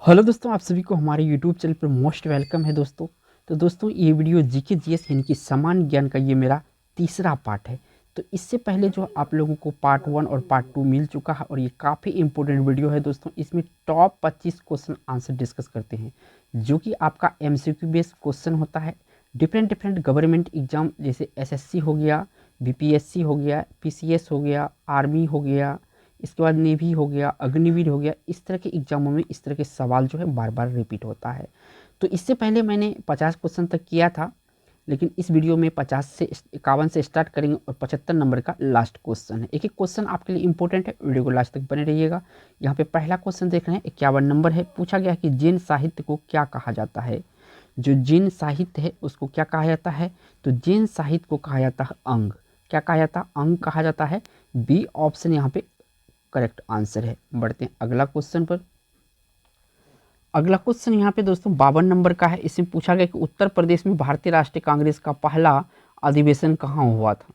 Hello दोस्तों, आप सभी को हमारे यूट्यूब चैनल पर मोस्ट वेलकम है दोस्तों। तो दोस्तों, ये वीडियो जीके जीएस यानी कि सामान्य ज्ञान का ये मेरा तीसरा पार्ट है। तो इससे पहले जो आप लोगों को पार्ट 1 और पार्ट 2 मिल चुका है और ये काफ़ी इंपॉर्टेंट वीडियो है दोस्तों। इसमें टॉप 25 क्वेश्चन आंसर डिस्कस करते हैं, जो कि आपका एमसीक्यू बेस्ड क्वेश्चन होता है। डिफरेंट डिफरेंट गवर्नमेंट एग्जाम जैसे एसएससी हो गया, बीपीएससी हो गया, पीसीएस हो गया, आर्मी हो गया, इसके बाद नेवी हो गया, अग्निवीर हो गया, इस तरह के एग्जामों में इस तरह के सवाल जो है बार बार रिपीट होता है। तो इससे पहले मैंने 50 क्वेश्चन तक किया था, लेकिन इस वीडियो में 50 से 51 से स्टार्ट करेंगे और 75 नंबर का लास्ट क्वेश्चन है। एक एक क्वेश्चन आपके लिए इंपॉर्टेंट है, वीडियो को लास्ट तक बने रहिएगा। यहाँ पे पहला क्वेश्चन देख रहे हैं, 51 नंबर है। पूछा गया कि जैन साहित्य को क्या कहा जाता है। जो जैन साहित्य है उसको क्या कहा जाता है, तो जैन साहित्य को कहा जाता है अंग। क्या कहा जाता है, अंग कहा जाता है। बी ऑप्शन यहाँ पे करेक्ट आंसर है। बढ़ते हैं अगला क्वेश्चन पर। अगला क्वेश्चन यहाँ पे दोस्तों 52 नंबर का है। इसमें पूछा गया कि उत्तर प्रदेश में भारतीय राष्ट्रीय कांग्रेस का पहला अधिवेशन कहाँ हुआ था।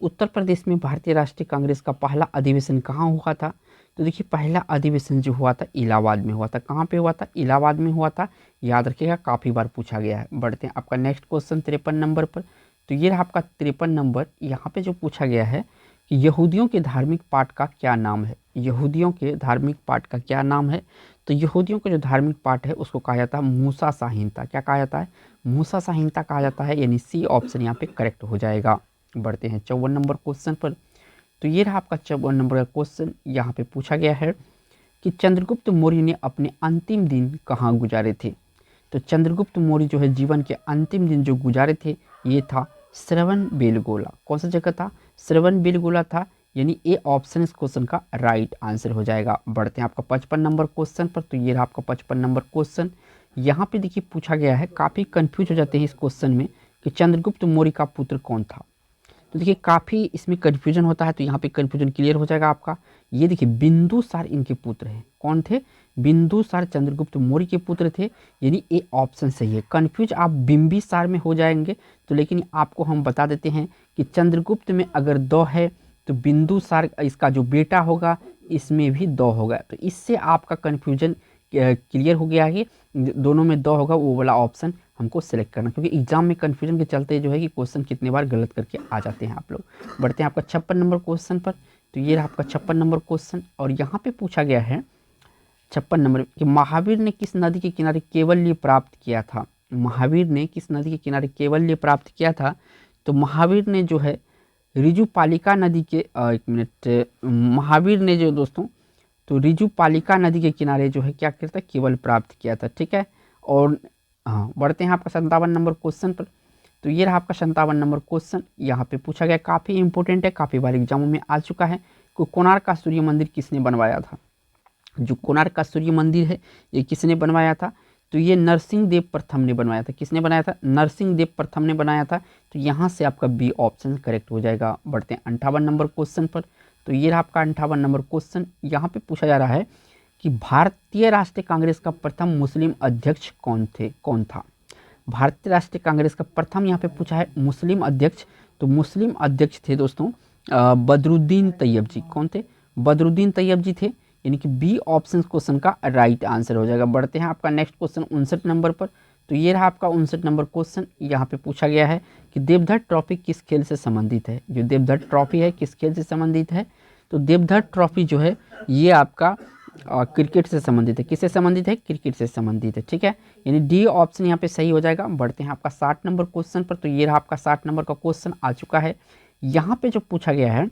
उत्तर प्रदेश में भारतीय राष्ट्रीय कांग्रेस का पहला अधिवेशन कहाँ हुआ था। तो देखिए, पहला अधिवेशन जो हुआ था इलाहाबाद में हुआ था। कहाँ पे हुआ था, इलाहाबाद में हुआ था। याद रखिएगा, काफ़ी बार पूछा गया है। बढ़ते हैं आपका नेक्स्ट क्वेश्चन 53 नंबर पर। तो ये रहा आपका 53 नंबर। यहाँ पे जो पूछा गया है कि यहूदियों के धार्मिक पाठ का क्या नाम है। यहूदियों के धार्मिक पाठ का क्या नाम है। तो यहूदियों का जो धार्मिक पाठ है उसको कहा जाता है मूसा संहिता। क्या कहा जाता है, मूसा संहिता कहा जाता है, यानी सी ऑप्शन यहाँ पे करेक्ट हो जाएगा। बढ़ते हैं 54 नंबर क्वेश्चन पर। तो ये रहा आपका 54 नंबर का क्वेश्चन। यहाँ पे पूछा गया है कि चंद्रगुप्त मौर्य ने अपने अंतिम दिन कहाँ गुजारे थे। तो चंद्रगुप्त मौर्य जो है जीवन के अंतिम दिन जो गुजारे थे, ये था श्रवण बेलगोला। कौन सा जगह था, श्रवण बेलगोला था, यानी ए ऑप्शन इस क्वेश्चन का राइट आंसर हो जाएगा। बढ़ते हैं आपका 55 नंबर क्वेश्चन पर। तो ये रहा आपका 55 नंबर क्वेश्चन। यहाँ पे देखिए पूछा गया है, काफ़ी कंफ्यूज हो जाते हैं इस क्वेश्चन में कि चंद्रगुप्त मौर्य का पुत्र कौन था। तो देखिए काफ़ी इसमें कन्फ्यूजन होता है, तो यहाँ पे कन्फ्यूजन क्लियर हो जाएगा आपका। ये देखिए बिंदुसार इनके पुत्र हैं। कौन थे, बिंदुसार चंद्रगुप्त मौर्य के पुत्र थे, यानी ए ऑप्शन सही है। कन्फ्यूज आप बिंबिसार में हो जाएंगे, तो लेकिन आपको हम बता देते हैं कि चंद्रगुप्त में अगर 2 है तो बिंदुसार इसका जो बेटा होगा इसमें भी 2 होगा। तो इससे आपका कन्फ्यूजन क्लियर हो गया है कि दोनों में 2 होगा, वो वाला ऑप्शन हमको सेलेक्ट करना, क्योंकि एग्जाम में कन्फ्यूजन के चलते जो है कि क्वेश्चन कितने बार गलत करके आ जाते हैं आप लोग। बढ़ते हैं आपका 56 नंबर क्वेश्चन पर। तो ये रहा आपका 56 नंबर क्वेश्चन और यहाँ पे पूछा गया है 56 नंबर कि महावीर ने किस नदी के किनारे केवल्य प्राप्त किया था। महावीर ने किस नदी के किनारे केवल्य प्राप्त किया था। तो महावीर ने जो है ऋजुपालिका नदी के एक मिनट, महावीर ने जो दोस्तों तो ऋजुपालिका नदी के किनारे जो है क्या किया था, केवल प्राप्त किया था। ठीक है। और हाँ, बढ़ते हैं आपका 57 नंबर क्वेश्चन पर। तो ये रहा आपका 57 नंबर क्वेश्चन। यहाँ पे पूछा गया, काफ़ी इंपॉर्टेंट है, काफ़ी बार एग्जामों में आ चुका है कि कोणार्क का सूर्य मंदिर किसने बनवाया था। जो कोणार्क का सूर्य मंदिर है ये किसने बनवाया था। तो ये नरसिंह देव प्रथम ने बनवाया था। किसने बनाया था, नरसिंह देव प्रथम ने बनाया था। तो यहाँ से आपका बी ऑप्शन करेक्ट हो जाएगा। बढ़ते हैं 58 नंबर क्वेश्चन पर। तो ये रहा आपका 58 नंबर क्वेश्चन। यहाँ पे पूछा जा रहा है कि भारतीय राष्ट्रीय कांग्रेस का प्रथम मुस्लिम अध्यक्ष कौन था। भारतीय राष्ट्रीय कांग्रेस का प्रथम यहाँ पे पूछा है मुस्लिम अध्यक्ष। तो मुस्लिम अध्यक्ष थे दोस्तों बदरुद्दीन तैयब जी। कौन थे, बदरुद्दीन तैयब जी थे, यानी कि बी ऑप्शन क्वेश्चन का राइट आंसर हो जाएगा। बढ़ते हैं आपका नेक्स्ट क्वेश्चन 59 नंबर पर। तो ये रहा आपका 59 नंबर क्वेश्चन। यहाँ पे पूछा गया है कि देवधर ट्रॉफी किस खेल से संबंधित है। जो देवधर ट्रॉफी है किस खेल से संबंधित है। तो देवधर ट्रॉफी जो है ये आपका क्रिकेट से संबंधित है। किससे संबंधित है, क्रिकेट से संबंधित है। ठीक है, यानी डी ऑप्शन यहाँ पे सही हो जाएगा। बढ़ते हैं आपका 60 नंबर क्वेश्चन पर। तो ये रहा आपका 60 नंबर का क्वेश्चन आ चुका है। यहाँ पे जो पूछा गया है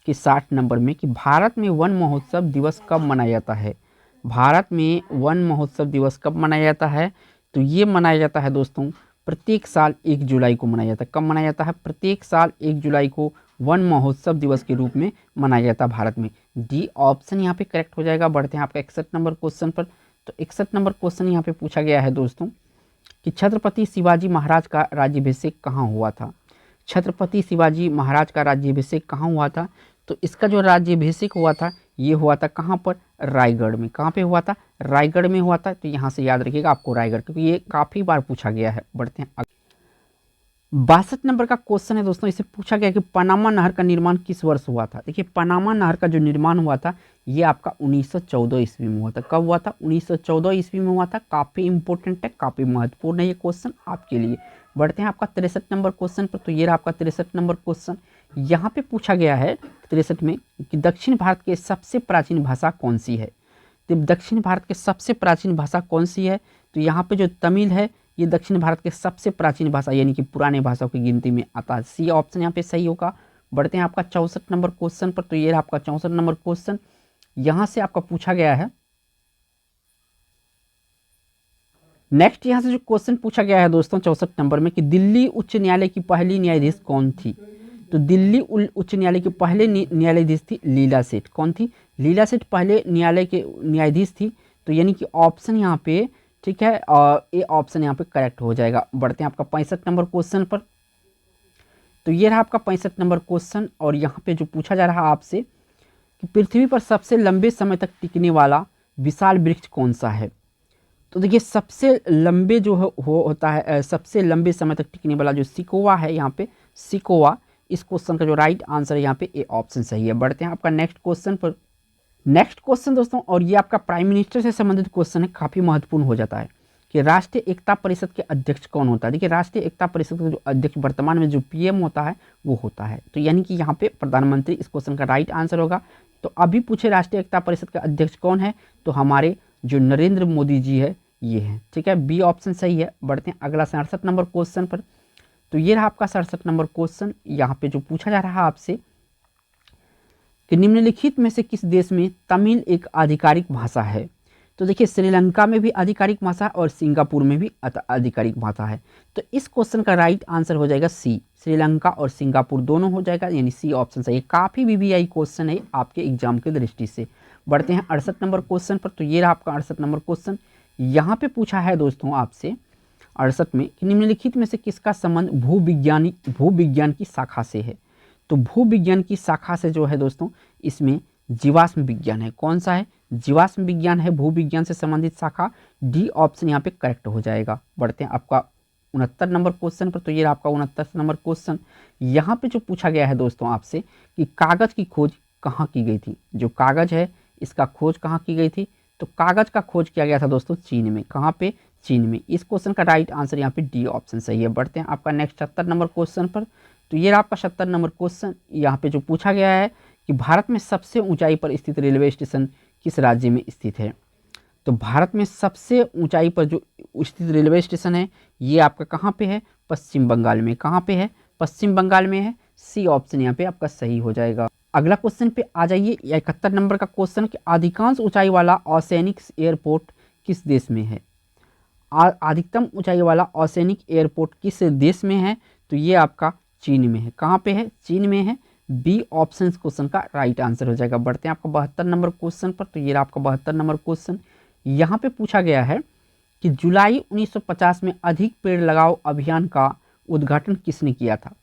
कि 60 नंबर में कि भारत में वन महोत्सव दिवस कब मनाया जाता है। भारत में वन महोत्सव दिवस कब मनाया जाता है। तो ये मनाया जाता है दोस्तों प्रत्येक साल 1 जुलाई को मनाया जाता है। कब मनाया जाता है, प्रत्येक साल 1 जुलाई को वन महोत्सव दिवस के रूप में मनाया जाता है भारत में। डी ऑप्शन यहाँ पे करेक्ट हो जाएगा। बढ़ते हैं आपका 61 नंबर क्वेश्चन पर। तो 61 नंबर क्वेश्चन यहाँ पे पूछा गया है दोस्तों कि छत्रपति शिवाजी महाराज का राज्याभिषेक कहाँ हुआ था। छत्रपति शिवाजी महाराज का राज्याभिषेक कहाँ हुआ था। तो इसका जो राज्याभिषेक हुआ था ये हुआ था कहाँ पर, रायगढ़ में। कहाँ पे हुआ था, रायगढ़ में हुआ था। तो यहाँ से याद रखिएगा आपको रायगढ़, क्योंकि ये काफ़ी बार पूछा गया है। बढ़ते हैं 62 नंबर का क्वेश्चन है दोस्तों, इसे पूछा गया कि पनामा नहर का निर्माण किस वर्ष हुआ था। देखिए पनामा नहर का जो निर्माण हुआ था ये आपका 1914 ईस्वी में हुआ था। कब हुआ था? 1914 ईस्वी में हुआ था। काफ़ी इंपॉर्टेंट है, काफ़ी महत्वपूर्ण है ये क्वेश्चन आपके लिए। बढ़ते हैं आपका 63 नंबर क्वेश्चन पर। तो ये रहा आपका 63 नंबर क्वेश्चन। यहाँ पे पूछा गया है 63 में कि दक्षिण भारत की सबसे प्राचीन भाषा कौन सी है। तो दक्षिण भारत की सबसे प्राचीन भाषा कौन सी है? तो यहाँ पे जो तमिल है ये दक्षिण भारत के सबसे प्राचीन भाषा यानी कि पुराने भाषाओं की गिनती में आता है। सी ऑप्शन यहाँ पे सही होगा। बढ़ते हैं आपका 64 नंबर क्वेश्चन पर। तो ये रहा आपका 64 नंबर क्वेश्चन। यहाँ से आपका पूछा गया है, नेक्स्ट यहाँ से जो क्वेश्चन पूछा गया है दोस्तों 64 नंबर में कि दिल्ली उच्च न्यायालय की पहली न्यायाधीश कौन थी। तो दिल्ली उच्च न्यायालय की पहले न्यायाधीश थी लीला सेठ। कौन थी? लीला सेठ पहले न्यायालय के न्यायाधीश थी। तो यानी कि ऑप्शन यहाँ पे ठीक है, और ये ऑप्शन यहाँ पे करेक्ट हो जाएगा। बढ़ते हैं आपका 65 नंबर क्वेश्चन पर। तो ये रहा आपका 65 नंबर क्वेश्चन। और यहाँ पे जो पूछा जा रहा है आपसे कि पृथ्वी पर सबसे लंबे समय तक टिकने वाला विशाल वृक्ष कौन सा है। तो देखिए सबसे लंबे जो होता है सबसे लंबे समय तक टिकने वाला जो सिकोवा है यहाँ पे, सिकोवा, इस क्वेश्चन का जो राइट आंसर है यहाँ पे ए ऑप्शन सही है। बढ़ते हैं आपका नेक्स्ट क्वेश्चन पर। नेक्स्ट क्वेश्चन दोस्तों, और ये आपका प्राइम मिनिस्टर से संबंधित क्वेश्चन है, काफ़ी महत्वपूर्ण हो जाता है कि राष्ट्रीय एकता परिषद के अध्यक्ष कौन होता है। देखिए राष्ट्रीय एकता परिषद का जो अध्यक्ष वर्तमान में जो पीएम होता है वो होता है। तो यानी कि यहाँ पे प्रधानमंत्री इस क्वेश्चन का राइट आंसर होगा। तो अभी पूछे राष्ट्रीय एकता परिषद का अध्यक्ष कौन है, तो हमारे जो नरेंद्र मोदी जी है ये है। ठीक है, बी ऑप्शन सही है। बढ़ते हैं अगला 67 नंबर क्वेश्चन पर। तो ये रहा आपका 67 नंबर क्वेश्चन। यहाँ पे जो पूछा जा रहा है आपसे कि निम्नलिखित में से किस देश में तमिल एक आधिकारिक भाषा है। तो देखिए श्रीलंका में भी आधिकारिक भाषा और सिंगापुर में भी आधिकारिक भाषा है। तो इस क्वेश्चन का राइट आंसर हो जाएगा सी, श्रीलंका और सिंगापुर दोनों हो जाएगा, यानी सी ऑप्शन सही है। काफ़ी वीवीआई क्वेश्चन है आपके एग्जाम की दृष्टि से। बढ़ते हैं 68 नंबर क्वेश्चन पर। तो ये रहा आपका 68 नंबर क्वेश्चन। यहाँ पे पूछा है दोस्तों आपसे 68 में कि निम्नलिखित में से किसका संबंध भूविज्ञान की शाखा से है। तो भूविज्ञान की शाखा से जो है दोस्तों इसमें जीवाश्म विज्ञान है। कौन सा है? जीवाश्म विज्ञान है भूविज्ञान से संबंधित शाखा। डी ऑप्शन यहाँ पे करेक्ट हो जाएगा। बढ़ते हैं आपका 69 नंबर क्वेश्चन पर। तो ये आपका 69 नंबर क्वेश्चन। यहाँ पे जो पूछा गया है दोस्तों आपसे कि कागज की खोज कहाँ की गई थी। जो कागज है इसका खोज कहाँ की गई थी। तो कागज का खोज किया गया था दोस्तों चीन में। कहाँ पे? चीन में। इस क्वेश्चन का राइट आंसर यहाँ पे डी ऑप्शन सही है। बढ़ते हैं आपका नेक्स्ट 70 नंबर क्वेश्चन पर। तो ये आपका 70 नंबर क्वेश्चन। यहाँ पे जो पूछा गया है कि भारत में सबसे ऊंचाई पर स्थित रेलवे स्टेशन किस राज्य में स्थित है। तो भारत में सबसे ऊंचाई पर जो स्थित रेलवे स्टेशन है ये आपका कहाँ पे है? पश्चिम बंगाल में। कहाँ पे है? पश्चिम बंगाल में है। सी ऑप्शन यहाँ पे आपका सही हो जाएगा। अगला क्वेश्चन पे आ जाइए। 71 नंबर का क्वेश्चन कि अधिकांश ऊंचाई वाला ओसेनिक एयरपोर्ट किस देश में है। अधिकतम ऊंचाई ओसेनिक ओसेनिक एयरपोर्ट किस देश में है। तो ये आपका चीन में है। कहाँ पे है? चीन में है। बी ऑप्शन क्वेश्चन का राइट आंसर हो जाएगा। बढ़ते हैं आपका 72 नंबर क्वेश्चन पर। तो ये आपका 72 नंबर क्वेश्चन। यहाँ पे पूछा गया है कि जुलाई 1950 में अधिक पेड़ लगाओ अभियान का उद्घाटन किसने किया था।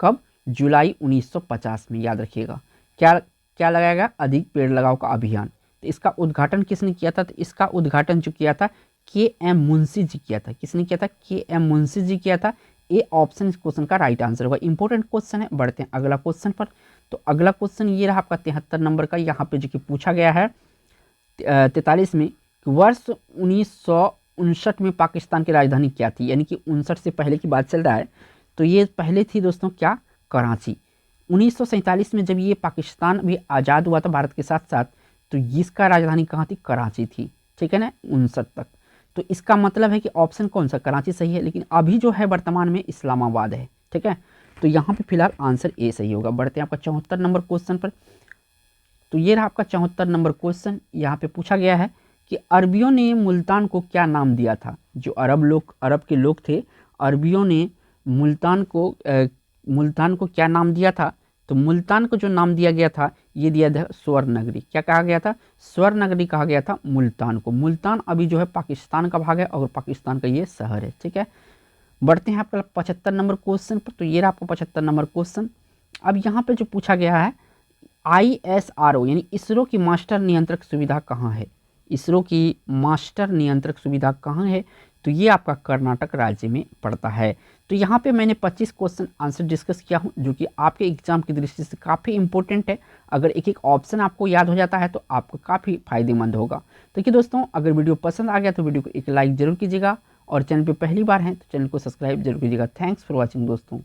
कब? जुलाई 1950 में। याद रखिएगा क्या क्या लगाएगा? अधिक पेड़ लगाओ का अभियान। तो इसका उद्घाटन किसने किया था। तो इसका उद्घाटन जो किया था के.एम. मुंशी जी किया था। किसने किया था? के.एम. मुंशी जी किया था। ए ऑप्शन इस क्वेश्चन का राइट आंसर होगा। इंपॉर्टेंट क्वेश्चन है। बढ़ते हैं अगला क्वेश्चन पर। तो अगला क्वेश्चन ये रहा आपका 73 नंबर का। यहाँ पे जो कि पूछा गया है 43 में कि वर्ष 1959 में पाकिस्तान की राजधानी क्या थी। यानी कि 59 से पहले की बात चल रहा है। तो ये पहले थी दोस्तों क्या? कराची। 1947 में जब ये पाकिस्तान भी आज़ाद हुआ था भारत के साथ साथ, तो इसका राजधानी कहाँ थी? कराची थी। ठीक है ना, 59 तक। तो इसका मतलब है कि ऑप्शन कौन सा? कराची सही है। लेकिन अभी जो है वर्तमान में इस्लामाबाद है। ठीक है, तो यहाँ पे फिलहाल आंसर ए सही होगा। बढ़ते हैं आपका 74 नंबर क्वेश्चन पर। तो ये रहा आपका 74 नंबर क्वेश्चन। यहाँ पे पूछा गया है कि अरबियों ने मुल्तान को क्या नाम दिया था। जो अरब के लोग थे, अरबियों ने मुल्तान को क्या नाम दिया था। तो मुल्तान को जो नाम दिया गया था ये दिया था स्वर्ण नगरी। क्या कहा गया था? स्वर्ण नगरी कहा गया था मुल्तान को। मुल्तान अभी जो है पाकिस्तान का भाग है और पाकिस्तान का ये शहर है। ठीक है, बढ़ते हैं आपका 75 नंबर क्वेश्चन पर। तो ये रहा आपका 75 नंबर क्वेश्चन। अब यहाँ पे जो पूछा गया है ISRO यानी इसरो की मास्टर नियंत्रक सुविधा कहाँ है। इसरो की मास्टर नियंत्रक सुविधा कहाँ है। तो ये आपका कर्नाटक राज्य में पड़ता है। तो यहाँ पे मैंने 25 क्वेश्चन आंसर डिस्कस किया हूँ, जो कि आपके एग्जाम की दृष्टि से काफ़ी इंपॉर्टेंट है। अगर एक एक ऑप्शन आपको याद हो जाता है तो आपको काफ़ी फायदेमंद होगा। तो कि दोस्तों, अगर वीडियो पसंद आ गया तो वीडियो को एक लाइक जरूर कीजिएगा, और चैनल पे पहली बार हैं तो चैनल को सब्सक्राइब जरूर कीजिएगा। थैंक्स फॉर वॉचिंग दोस्तों।